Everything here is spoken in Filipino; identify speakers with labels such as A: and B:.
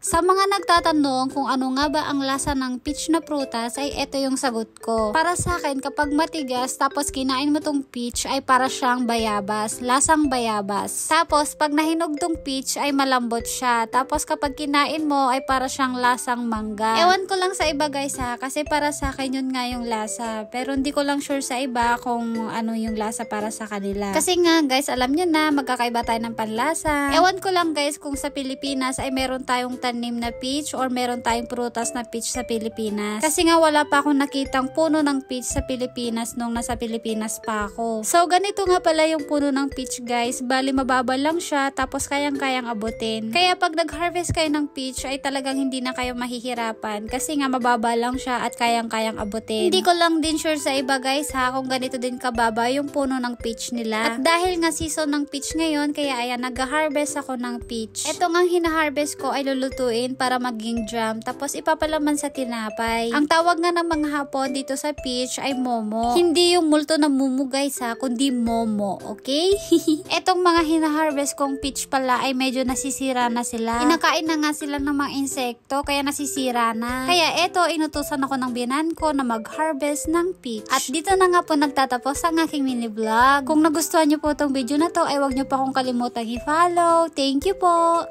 A: Sa mga nagtatanong kung ano nga ba ang lasa ng peach na prutas ay ito yung sagot ko. Para sa akin, kapag matigas tapos kinain mo tong peach ay para siyang bayabas, lasang bayabas. Tapos pag nahinog tong peach ay malambot siya. Tapos kapag kinain mo ay para siyang lasang mangga. Ewan ko lang sa iba guys ha, kasi para sa akin yun nga yung lasa. Pero hindi ko lang sure sa iba kung ano yung lasa para sa kanila. Kasi nga guys, alam nyo na magkakaiba tayo ng panlasa. Ewan ko lang guys kung sa Pilipinas ay meron tayong tanim na peach or meron tayong prutas na peach sa Pilipinas. Kasi nga wala pa akong nakitang puno ng peach sa Pilipinas nung nasa Pilipinas pa ako. So ganito nga pala yung puno ng peach guys. Bali mababa lang siya tapos kayang-kayang abutin. Kaya pag nag-harvest kayo ng peach ay talagang hindi na kayo mahihirapan kasi nga mababa lang siya at kayang-kayang abutin. Hindi ko lang din sure sa iba guys ha kung ganito din kababa yung puno ng peach nila. At dahil nga season ng peach ngayon kaya ayan nag-harvest ako ng peach. Ito nga hina-harvest ko ay lulutuin para maging jam tapos ipapalaman sa tinapay. Ang tawag nga ng mga Hapon dito sa peach ay momo. Hindi yung multo na mumu guys ha, kundi momo, okay? Etong mga hina-harvest kong peach pala ay medyo nasisira na sila. Inakain na nga sila ng mga insekto kaya nasisira na. Kaya eto inutusan ako ng biyanan ko na mag-harvest ng peach. At dito na nga po nagtatapos ang aking mini vlog. Kung nagustuhan nyo po itong video na to ay huwag nyo pa akong kalimutang i-follow. Thank you po!